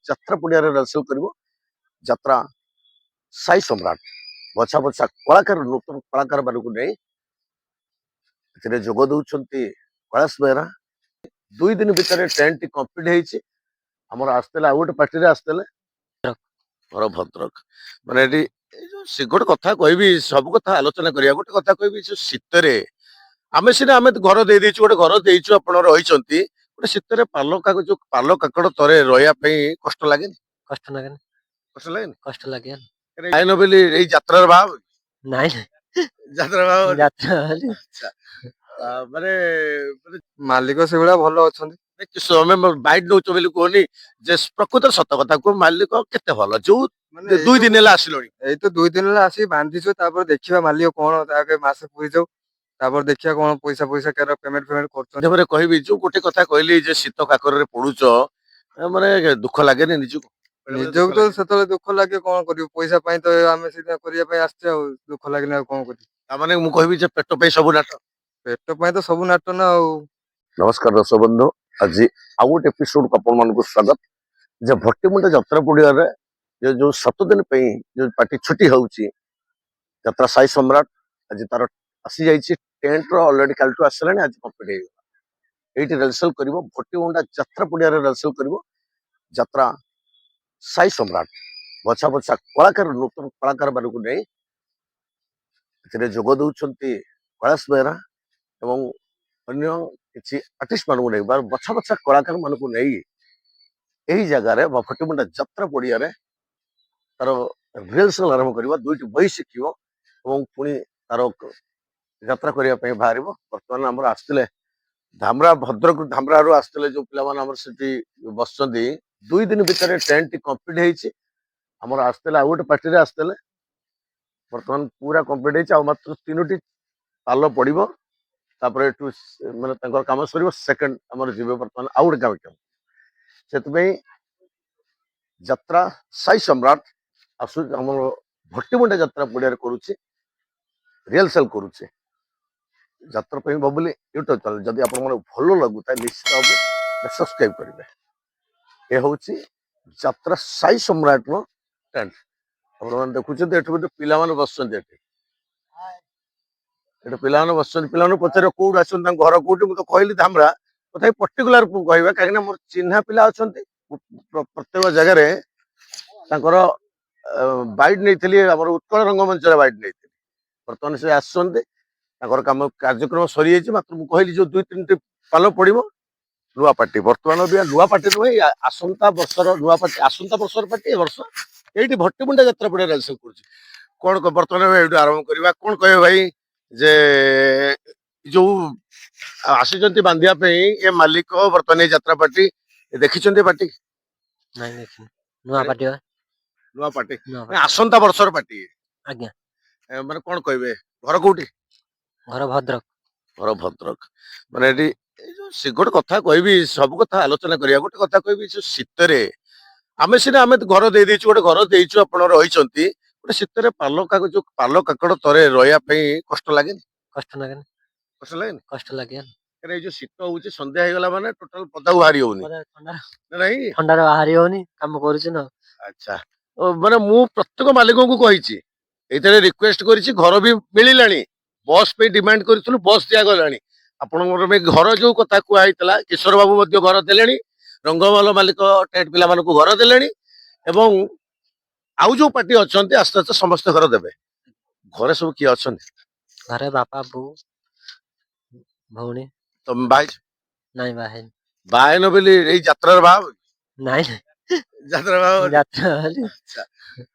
ଯାତ୍ରା ପଡ଼ିଆରେ ରେଲସେଲ କରିବ। ଯାତ୍ରା ସାଇ ସମ୍ରାଟ ବଛା ବଛା କଳାକାର ନୂତନ କଳାକାର ମାନଙ୍କୁ ନେଇ ଏଥିରେ ଯୋଗ ଦଉଛନ୍ତି କୈଳାସ ବେହେରା। 2 ଦିନ ଭିତରେ ଟ୍ରେଣ୍ଡ ଟି କମ୍ପ୍ଲିଟ ହେଇଛି। ଆମର ଆସିଥିଲେ ଆଉ ଗୋଟେ ପାର୍ଟିରେ ଆସିଥିଲେ ଘର ଭଦ୍ରକ। ମାନେ ଏଠି ଗୋଟେ କଥା କହିବି, ସବୁ କଥା ଆଲୋଚନା କରିବା। ଗୋଟେ କଥା କହିବି, ଯୋଉ ଶୀତରେ ଆମେ ଘର ଦେଇଦେଇଛୁ, ଗୋଟେ ଘର ଦେଇଛୁ, ଆପଣ ରହିଛନ୍ତି। ଗୋଟେ ଶୀତରେ ଯୋଉ ପାଲ କାକଡ ତଳେ ରହିବା ପାଇଁ କଷ୍ଟ ଲାଗେନି? କଷ୍ଟ ଲାଗେନି, କଷ୍ଟ ଲାଗେନି? କଷ୍ଟ ଲାଗେ। ଯାଇନ ବୋଲି ଏଇ ଯାତ୍ରାର ଭାବ ନାଇଁ ଯାତ୍ରା ଭାବ ଯାତ୍ରା ବୋଲି ଆଚ୍ଛା। ମାନେ ମାଲିକ ସେଭଳିଆ ଭଲ ଅଛନ୍ତି। ଆମେ ବାଇଟ ନଉଛ ବୋଲି କୁହନି, ଯେ ପ୍ରକୃତରେ ସତ କଥା କୁହ, ମାଲିକ କେତେ ଭଲ? ଯୋଉ ମାନେ 2 ଦିନ ହେଲା ଆସିଲଣି, ଏଇ ତ 2 ଦିନ ହେଲା ଆସିକି ବାନ୍ଧିଛୁ, ତାପରେ ଦେଖିବା ମାଲିକ କଣ ଆଗେ ମାସେ ପୁରି ଯାଉ, ତାପରେ ଦେଖିବା କଣ ପଇସା କେର ପେମେଣ୍ଟ କରୁଛନ୍ତି। ଯେପରି କହିବି, ଯୋଉ ଗୋଟେ କଥା କହିଲି ଯେ ଶୀତ କାକରରେ ପଡୁଛ, ମାନେ ଦୁଃଖ ଲାଗେନି ନିଜକୁ? ନିଜକୁ ତ ସେତେବେଳେ ଦୁଃଖ ଲାଗେ, କଣ କରିବୁ? ପଇସା ପାଇଁ ତ ଆମେ ସେଇଟା କରିବା ପାଇଁ ଆସିଛେ, ଆଉ ଦୁଃଖ ଲାଗିଲେ ଆଉ କଣ କରିବୁ? ତାମାନେ ମୁଁ କହିବି ଯେ ପେଟ ପାଇଁ ସବୁ ନାଟ। ପେଟ ପାଇଁ ତ ସବୁ ନାଟ ନା ଆଉ। ନମସ୍କାର ଦର୍ଶକ ବନ୍ଧୁ, ଆଜି ଆଉ ଗୋଟେ ଏପିସୋଡ ଆପଣ ମାନଙ୍କୁ ସ୍ୱାଗତ। ଯେ ଭଟ୍ଟିମୁଣ୍ଡା ଯାତ୍ରା ପଡ଼ିଆରେ ଯୋଉ 7 ଦିନ ପାଇଁ ଯୋଉ ପାର୍ଟି ଛୁଟି ହଉଛି, ଯାତ୍ରା ସାଇ ସମ୍ରାଟ ଆଜି ତାର ଆସି ଯାଇଛି। ଟେଣ୍ଟ ର ଅଲରେଡି କାଲିଠୁ ଆସିଲାଣି, ଆଜି କମ୍ପ୍ଲିଟ ହେଇଗଲା। ଏଇଠି ରେଲସେଲ କରିବ, ଭଟ୍ଟିମୁଣ୍ଡା ଯାତ୍ରା ପଡ଼ିଆରେ ରେଲସେଲ କରିବ। ଯାତ୍ରା ସାଇ ସମ୍ରାଟ ବଛା ବଛା କଳାକାର ନୂତନ କଳାକାର ମାନଙ୍କୁ ନେଇ ଏଥିରେ ଯୋଗ ଦଉଛନ୍ତି କୈଳାସ ବେହେରା ଏବଂ ଅନ୍ୟ କିଛି ଆର୍ଟିଷ୍ଟ ମାନଙ୍କୁ ନେଇ, ବଛା ବଛା କଳାକାର ମାନଙ୍କୁ ନେଇ ଏହି ଜାଗାରେ ବା ଭଟ୍ଟିମୁଣ୍ଡା ଯାତ୍ରା ପଡ଼ିଆରେ ତାର ରିହର୍ସାଲ ଆରମ୍ଭ କରିବା। 2ଟି ବହି ଶିଖିବ ଏବଂ ପୁଣି ତାର ଯାତ୍ରା କରିବା ପାଇଁ ବାହାରିବ। ବର୍ତ୍ତମାନ ଆମର ଆସିଥିଲେ ଧାମରା, ଭଦ୍ରକ ଧାମରାରୁ ଆସିଥିଲେ ଯୋଉ ପିଲାମାନେ ଆମର ସେଠି ବସିଛନ୍ତି। 2 ଦିନ ଭିତରେ ଟ୍ରେଣ୍ଡ ଟି କମ୍ପ୍ଲିଟ ହେଇଛି। ଆମର ଆସିଥିଲେ ଆଉ ଗୋଟେ ପାର୍ଟିରେ ଆସିଥିଲେ, ବର୍ତ୍ତମାନ ପୁରା କମ୍ପ୍ଲିଟ ହେଇଛି। ଆଉ ମାତ୍ର 3ଟି ପାଲ ପଡିବ, ତାପରେ ଏଠୁ ମାନେ ତାଙ୍କର କାମ ସରିବ। ସେକେଣ୍ଡ ଆମର ଯିବେ ବର୍ତ୍ତମାନ ଆଉ ଗୋଟେ କାମ। ସେଥିପାଇଁ ଯାତ୍ରା ସାଇ ସମ୍ରାଟ ଆସୁ ଆମର ଭଟ୍ଟିମୁଣ୍ଡା ଯାତ୍ରା ପଡ଼ିଆରେ କରୁଛି, ରିହର୍ସାଲ କରୁଛି। ଯାତ୍ରା ପାଇଁ ଭାବିଲି ୟୁଟ୍ୟୁବ ଚ୍ୟାନେଲ ଯଦି ଆପଣମାନଙ୍କୁ ଭଲ ଲାଗୁଥାଏ, ନିଶ୍ଚିତ ଭାବେ ସବସ୍କ୍ରାଇବ କରିବେ। ଏ ହଉଛି ଯାତ୍ରା ସାଇ ସମ୍ରାଟର ଟେଣ୍ଟ। ଆପଣମାନେ ଦେଖୁଛନ୍ତି, ଏଠି ଗୋଟେ ପିଲାମାନେ ବସୁଛନ୍ତି। ଏଠି ପିଲାମାନେ ବସୁଛନ୍ତି। ପିଲାମାନଙ୍କୁ ପଚାରିବ କୋଉଠୁ ଆସୁଛନ୍ତି, ତାଙ୍କ ଘର କୋଉଠି? ମୁଁ ତ କହିଲି ଧାମରା, ତଥାପି ପର୍ଟିକୁଲାର କହିବା, କାହିଁକିନା ମୋର ଚିହ୍ନା ପିଲା ଅଛନ୍ତି ପ୍ରତ୍ୟେକ ଜାଗାରେ। ତାଙ୍କର ବାଇଟ୍ ନେଇଥିଲି, ଆମର ଉତ୍କଳ ରଙ୍ଗମଞ୍ଚରେ ବାଇଟ୍ ନେଇଥିଲି। ବର୍ତ୍ତମାନ ସେ ଆସୁଛନ୍ତି, ତାଙ୍କର କାର୍ଯ୍ୟକ୍ରମ ସରିଯାଇଛି। ମାତ୍ର ମୁଁ କହିଲି ଯୋଉ 2-3ଟି ପାଲ ପଡିବ, ନୂଆ ପାର୍ଟି। ବର୍ତ୍ତମାନ ବି ନୂଆ ପାର୍ଟି ନୁହେଁ, ଆସନ୍ତା ବର୍ଷର ନୂଆ ପାର୍ଟି, ଆସନ୍ତା ବର୍ଷର ପାର୍ଟି ଏ ବର୍ଷ ଏଇଠି ଭଟ୍ଟିମୁଣ୍ଡା ଯାତ୍ରା ପଡ଼ିଆରେ ରେଲସେଲ କରୁଛି। କଣ ବର୍ତ୍ତମାନ ଏଇଠୁ ଆରମ୍ଭ କରିବା। କଣ କହିବେ ଭାଇ, ଯେ ଯୋଉ ଆସିଛନ୍ତି ବାନ୍ଧିବା ପାଇଁ ଏ ମାଲିକ, ବର୍ତ୍ତମାନ ଏଇ ଯାତ୍ରା ପାର୍ଟି ଦେଖିଛନ୍ତି? ପାର୍ଟି ନାଇଁ ଦେଖିନି, ନୂଆ ପାର୍ଟି ବା। ନୂଆ ପାର୍ଟି, ନୂଆ ପାର୍ଟି ଆସନ୍ତା ବର୍ଷର ପାର୍ଟି। ଆଜ୍ଞା। ମାନେ କଣ କହିବେ, ଘର କୋଉଠି? ଘର ଭଦ୍ରକ। ଘର ଭଦ୍ରକ। ମାନେ ଏଠି ଗୋଟେ କଥା କହିବି, ସବୁ କଥା ଆଲୋଚନା କରିବା। ଗୋଟେ କଥା କହିବି, ଯୋଉ ଶୀତରେ ଆମେ ଘର ଦେଇଦେଇଛୁ, ଗୋଟେ ଘର ଦେଇଛୁ, ଆପଣ ରହିଛନ୍ତି। ଗୋଟେ ଶୀତରେ ଯୋଉ ପାଲ କାକଡ ତଳେ ରହିବା ପାଇଁ କଷ୍ଟ ଲାଗେନି? କଷ୍ଟ ଲାଗେନି, କଷ୍ଟ ଲାଗେନି? କଷ୍ଟ ଲାଗେ। ଏଇ ଯୋଉ ଶୀତ ହଉଛି, ସନ୍ଧ୍ୟା ହେଇଗଲା ମାନେ ଟୋଟାଲ ପଦାକୁ ବାହାରି ହଉନି, ନାଇଁ? ଥଣ୍ଡାରେ ବାହାରି ହଉନି, କାମ କରୁଛୁ ନା। ଆଚ୍ଛା, ମାନେ ମୁଁ ପ୍ରତ୍ୟେକ ମାଲିକଙ୍କୁ କହିଛି, ଏଇଥିରେ ରିକ୍ୱେଷ୍ଟ କରିଛି। ଘର ବି ମିଳିଲାଣି, ବସ୍ ପାଇଁ ଡିମାଣ୍ଡ କରିଥିଲୁ, ବସ୍ ଦିଆଗଲାଣି। ଆପଣଙ୍କର ପାଇଁ ଘର ଯୋଉ କଥା କୁହା ହେଇଥିଲା, କିଶୋର ବାବୁ ମଧ୍ୟ ଘର ଦେଲେଣି। ରଙ୍ଗମହଲ ମାଲିକ ଟେଣ୍ଟ ପିଲାମାନଙ୍କୁ ଘର ଦେଲେଣି। ଏବଂ ଆଉ ଯୋଉ ପାର୍ଟି ଅଛନ୍ତି, ଆସ୍ତେ ଆସ୍ତେ ସମସ୍ତେ ଘର ଦେବେ। ଘରେ ସବୁ କିଏ ଅଛନ୍ତି? ଘରେ ବାପା, ବୋଉ, ଭଉଣୀ। ତମେ ବାହା ହେଇଛ? ନାଇଁ, ବାହା ହେଇନି। ବାହା ହେଇନ ବୋଲି ଏଇ ଯାତ୍ରାର ବାହା ହବ? ନାଇଁ, ଯାତ୍ରା ବାହା ହବ? ଯାତ୍ରା ବୋଲି। ଆଚ୍ଛା,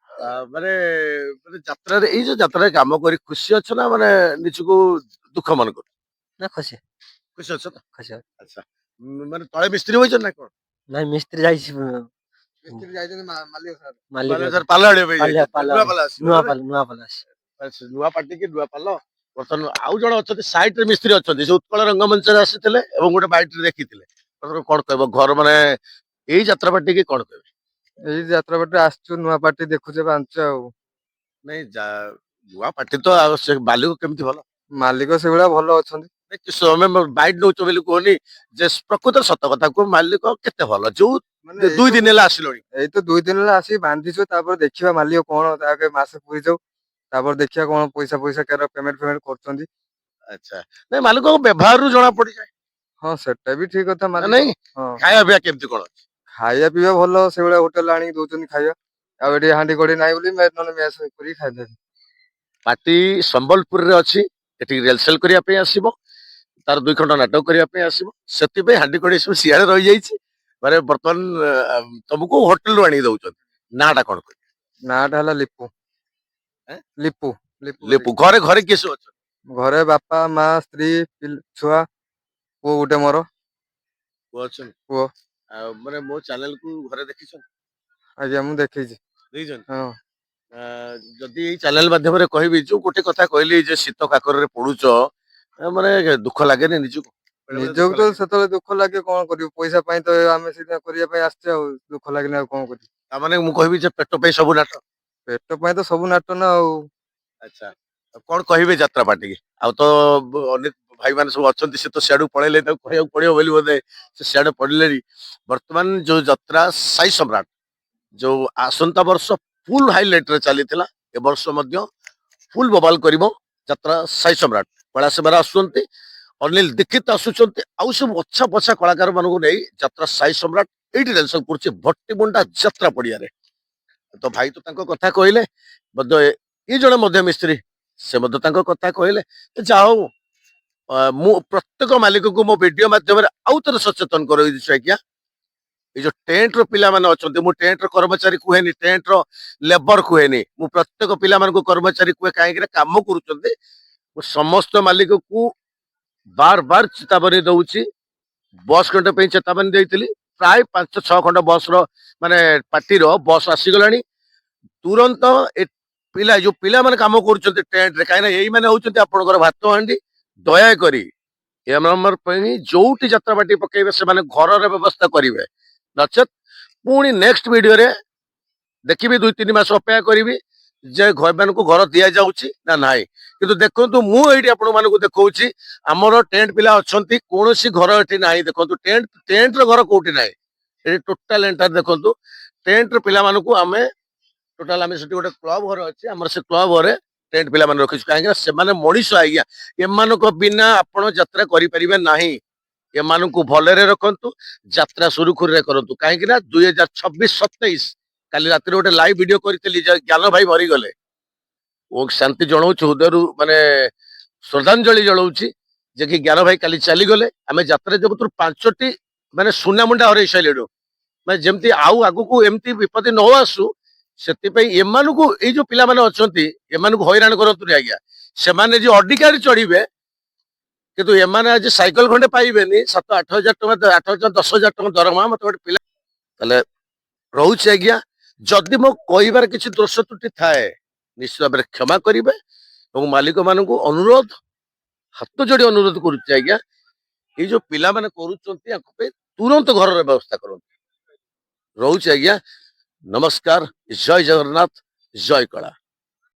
ମାନେ ଯାତ୍ରାରେ, ଏଇ ଯୋଉ ଯାତ୍ରାରେ କାମ କରି ଖୁସି ଅଛ ନା ମାନେ ନିଜକୁ ଦୁଃଖ ମନେ କର? ନା, ଖୁସି। ଖୁସି ଅଛ ତ? ଖୁସି। ଆଚ୍ଛା, ମାନେ ତଳେ ମିସ୍ତ୍ରୀ ହୋଇଛ ନା କଣ? ନାଇଁ, ମିସ୍ତ୍ରୀ ଯାଇଛି। ମିସ୍ତ୍ରୀ ଯାଇଛନ୍ତି ମାଲିକ ପାଲ ଆଣିବା ପାଇଁ ଯାଇଛନ୍ତି। ନୂଆ ପାଲ ଆସିବ, ନୂଆ ପାଲ ଆସି। ନୂଆ ପାର୍ଟି କି ନୂଆ ପାଲ। ବର୍ତ୍ତମାନ ଆଉ ଜଣେ ଅଛନ୍ତି ସାଇଟ୍ ରେ ମିସ୍ତ୍ରୀ ଅଛନ୍ତି, ସେ ଉତ୍କଳ ରଙ୍ଗମଞ୍ଚରେ ଆସିଥିଲେ ଏବଂ ଗୋଟେ ବାଇଟ୍ ରେ ଦେଖିଥିଲେ। କଣ କହିବ ଘର, ମାନେ ଏଇ ଯାତ୍ରା ପାର୍ଟି କି କଣ କହିବେ? ଏଇ ଯାତ୍ରା ପାର୍ଟି ଆସିଛୁ, ନୂଆ ପାର୍ଟି ଦେଖୁଛେ, ବାଞ୍ଚ ଆଉ। ନାଇଁ, ନୂଆ ପାର୍ଟି ତ, ଆଉ ସେ ମାଲିକ କେମିତି ଭଲ? ମାଲିକ ସେଭଳିଆ ଭଲ ଅଛନ୍ତି। ଆମେ ବାଇଟ୍ ନଉଛ ବୋଲି କୁହନି, ଯେ ପ୍ରକୃତରେ ସତ କଥା କୁହ, ମାଲିକ କେତେ ଭଲ? ଯୋଉ ମାନେ ଦୁଇ ଦିନ ହେଲା ଆସିଲଣି ଏଇ ତ 2 ଦିନ ହେଲା ଆସିକି ବାନ୍ଧିଛୁ ତାପରେ ଦେଖିବା ମାଲିକ କଣ ଆଗେ ମାସେ ପୁରି ଯାଉ ତାପରେ ଦେଖିବା କଣ ପଇସା କେର ପେମେଣ୍ଟ କରୁଛନ୍ତି। ଆଚ୍ଛା ନାଇଁ ମାଲିକଙ୍କ ବ୍ୟବହାରରୁ ଜଣା ପଡିଯାଏ ହଁ ସେଟା ବି ଠିକ କଥା ନା ମାଲିକ। ନାଇଁ ହଁ ଖାଇବା ପିଇବା କେମିତି କଣ ଅଛି? ଖାଇବା ପିଇବା ଭଲ ସେଇଭଳିଆ ହୋଟେଲ ଆଣିକି ଦଉଛନ୍ତି ଖାଇବା। ଆଉ ଏଠି ହାଣ୍ଡି କଡି ନାହିଁ ବୋଲି ନହେଲେ ମେସ୍ କରିକି ଖାଇଦେବେ। ପାର୍ଟି ସମ୍ବଲପୁରରେ ଅଛି ଏଠିକି ରିହର୍ସାଲ କରିବା ପାଇଁ ଆସିବ ତାର 2 ଖଣ୍ଡ ନାଟକ କରିବା ପାଇଁ ଆସିବ ସେଥିପାଇଁ ହାଣ୍ଡି କଡେଇ ସବୁ ସିଆଡେ ରହିଯାଇଛି ମାନେ ବର୍ତ୍ତମାନ ତମକୁ ହୋଟେଲରୁ ଆଣିକି ଦଉଛନ୍ତି ନାଟା କଣ କହିବି ନାଁଟା ହେଲା ଲିପୁ। ଆଁ? ଲିପୁ ଲିପୁ ଲେପୁ ବେରି। ଘରେ ଘରେ କିଏ ସବୁ ଅଛନ୍ତି? ଘରେ ବାପା ମା ସ୍ତ୍ରୀ ଛୁଆ ପୁଅ ଗୋଟେ ମୋର ପୁଅ ଅଛନ୍ତି ପୁଅ। ଆଉ ମାନେ ମୋ ଚ୍ୟାନେଲ କୁ ଘରେ ଦେଖିଛନ୍ତି ଆଜ୍ଞା ମୁଁ ଦେଖିଛି। ଦେଇଛନ୍ତି ହଁ ଯଦି ଏଇ ଚ୍ୟାନେଲ ମାଧ୍ୟମରେ କହିବି ଯୋଉ ଗୋଟେ କଥା କହିଲି ଯେ ଶୀତ କାକରରେ ପଡୁଛ ମାନେ ଦୁଃଖ ଲାଗେନି ନିଜକୁ ବେଳେବେଳେ ଦୁଃଖ ନିଜକୁ ତ ଲାଗେନି ସେତେବେଳେ ଦୁଃଖ ଲାଗେ କଣ କରିବୁ ପଇସା ପାଇଁ ତ ଆମେ ସେଇଟା କରିବା ପାଇଁ ଆସିଛେ ଆଉ ଦୁଃଖ ଲାଗିଲେ ଆଉ କଣ କରିବୁ। ତାମାନେ ମୁଁ କହିବି ଯେ ପେଟ ପାଇଁ ସବୁ ନାଟ ପେଟ ପାଇଁ ତ ସବୁ ନାଟ ନା ଆଉ। ଆଚ୍ଛା ଆଉ କଣ କହିବେ ଯାତ୍ରା ପାର୍ଟିକି ଆଉ ତ ଅନେକ ଭାଇମାନେ ସବୁ ଅଛନ୍ତି ସେ ତ ସିଆଡକୁ ପଳେଇଲେ ତାକୁ କହିବାକୁ ପଡିବ ବୋଲି ବୋଧେ ସେ ସିଆଡେ ପଡିଲେଣି ବର୍ତ୍ତମାନ ଯୋଉ ଯାତ୍ରା ସାଇ ସମ୍ରାଟ ଯୋଉ ଆସନ୍ତା ବର୍ଷ ଫୁଲ ହାଇଲାଇଟ ରେ ଚାଲିଥିଲା ଏ ବର୍ଷ ମଧ୍ୟ ଫୁଲ ବବାଲ କରିବ ଯାତ୍ରା ସାଇ ସମ୍ରାଟ କଳାସେବାରେ ଆସୁଛନ୍ତି ଅନିଲ ଦୀକ୍ଷିତ ଆସୁଛନ୍ତି ଆଉ ସବୁ ବଛା ବଛା କଳାକାର ମାନଙ୍କୁ ନେଇ ଯାତ୍ରା ସାଇ ସମ୍ରାଟ ଏଇଠି ରେଲସଲ କରୁଛି ଭଟ୍ଟିମୁଣ୍ଡା ଯାତ୍ରା ପଡିଆରେ ତ ଭାଇ ତ ତାଙ୍କ କଥା କହିଲେ ମଧ୍ୟ ଇଏ ଜଣେ ମଧ୍ୟ ମିସ୍ତ୍ରୀ ସେ ମଧ୍ୟ ତାଙ୍କ କଥା କହିଲେ ଯାହା ହଉ ମୁଁ ପ୍ରତ୍ୟେକ ମାଲିକକୁ ମୋ ଭିଡିଓ ମାଧ୍ୟମରେ ଆଉ ଥରେ ସଚେତନ କରାଇଛି ଆଜ୍ଞା ଏଇ ଯୋଉ ଟେଣ୍ଟ ର ପିଲାମାନେ ଅଛନ୍ତି ମୁଁ ଟେଣ୍ଟ ର କର୍ମଚାରୀ କୁହେନି ଟେଣ୍ଟ ର ଲେବର କୁହେନି ମୁଁ ପ୍ରତ୍ୟେକ ପିଲାମାନଙ୍କୁ କର୍ମଚାରୀ କୁହେ କାହିଁକି କାମ କରୁଛନ୍ତି ମୁଁ ସମସ୍ତ ମାଲିକକୁ ବାର ବାର ଚେତାବନୀ ଦଉଛି ବସ୍ ଖଣ୍ଡେ ପାଇଁ ଚେତାବନୀ ଦେଇଥିଲି ପ୍ରାୟ 5-6 ଖଣ୍ଡ ବସ ର ମାନେ ପାର୍ଟିର ବସ୍ ଆସିଗଲାଣି ତୁରନ୍ତ ଏ ପିଲା ଯୋଉ ପିଲାମାନେ କାମ କରୁଛନ୍ତି ଟେଣ୍ଟରେ କାହିଁକିନା ଏଇମାନେ ହଉଛନ୍ତି ଆପଣଙ୍କର ଭାତ ହାଣ୍ଡି ଦୟାକରି ଏମାନଙ୍କ ପାଇଁ ଯୋଉଠି ଯାତ୍ରା ପାର୍ଟି ପକେଇବେ ସେମାନେ ଘରର ବ୍ୟବସ୍ଥା କରିବେ ନଚେତ ପୁଣି ନେକ୍ସଟ ଭିଡିଓରେ ଦେଖିବି 2-3 ମାସ ଅପେକ୍ଷା କରିବି ଯେ ଏମାନଙ୍କୁ ଘର ଦିଆଯାଉଛି ନା ନାହିଁ କିନ୍ତୁ ଦେଖନ୍ତୁ ମୁଁ ଏଇଠି ଆପଣମାନଙ୍କୁ ଦେଖଉଛି ଆମର ଟେଣ୍ଟ ପିଲା ଅଛନ୍ତି କୌଣସି ଘର ଏଠି ନାହିଁ ଦେଖନ୍ତୁ ଟେଣ୍ଟର ଘର କୋଉଠି ନାହିଁ ଏଠି ଟୋଟାଲ ଏଣ୍ଟାର ଦେଖନ୍ତୁ ଟେଣ୍ଟର ପିଲାମାନଙ୍କୁ ଆମେ ଟୋଟାଲ ଆମେ ସେଠି ଗୋଟେ କ୍ଲବ ଘର ଅଛି ଆମର ସେ କ୍ଲବ ଘରେ ଟେଣ୍ଟ ପିଲାମାନେ ରଖିଛୁ କାହିଁକିନା ସେମାନେ ମଣିଷ ଆଜ୍ଞା ଏମାନଙ୍କ ବିନା ଆପଣ ଯାତ୍ରା କରିପାରିବେ ନାହିଁ ଏମାନଙ୍କୁ ଭଲରେ ରଖନ୍ତୁ ଯାତ୍ରା ସୁରୁଖୁରୁରେ କରନ୍ତୁ କାହିଁକି ନା 2026-27 କାଲି ରାତିରେ ଗୋଟେ ଲାଇଭ ଭିଡିଓ କରିଥିଲି ଯେ ଜ୍ଞାନ ଭାଇ ମରିଗଲେ ଓ ଶାନ୍ତି ଜଣାଉଛି ହୃଦୟରୁ ମାନେ ଶ୍ରଦ୍ଧାଞ୍ଜଳି ଜଣାଉଛି ଯେ କି ଜ୍ଞାନ ଭାଇ କାଲି ଚାଲିଗଲେ ଆମେ ଯାତ୍ରା ଜଗତରୁ 5ଟି ମାନେ ସୁନାମୁଣ୍ଡା ହରେଇ ସାରିଲେଣି ମାନେ ଯେମିତି ଆଉ ଆଗକୁ ଏମିତି ବିପତ୍ତି ନ ଆସୁ ସେଥିପାଇଁ ଏମାନଙ୍କୁ ଏଇ ଯୋଉ ପିଲାମାନେ ଅଛନ୍ତି ଏମାନଙ୍କୁ ହଇରାଣ କରନ୍ତୁନି ଆଜ୍ଞା ସେମାନେ ଯେ ଅଧିକାରୀ ଚଢିବେ କିନ୍ତୁ ଏମାନେ ଆଜି ସାଇକେଲ ଖଣ୍ଡେ ପାଇବେନି 7-8 ହଜାର ଟଙ୍କା 8,000-10,000 ଟଙ୍କା ଦରମା ମତେ ଗୋଟେ ପିଲା ତାହେଲେ ରହୁଛି ଆଜ୍ଞା ଯଦି ମୋ କହିବାର କିଛି ଦୋଷ ତ୍ରୁଟି ଥାଏ ନିଶ୍ଚିତ ଭାବରେ କ୍ଷମା କରିବେ ଏବଂ ମାଲିକ ମାନଙ୍କୁ ଅନୁରୋଧ ହାତ ଯୋଡି ଅନୁରୋଧ କରୁଛି ଆଜ୍ଞା ଏଇ ଯୋଉ ପିଲାମାନେ କରୁଛନ୍ତି ୟାଙ୍କ ପାଇଁ ତୁରନ୍ତ ଘରର ବ୍ୟବସ୍ଥା କରନ୍ତୁ ରହୁଛି ଆଜ୍ଞା ନମସ୍କାର ଜୟ ଜଗନ୍ନାଥ ଜୟ କଳା।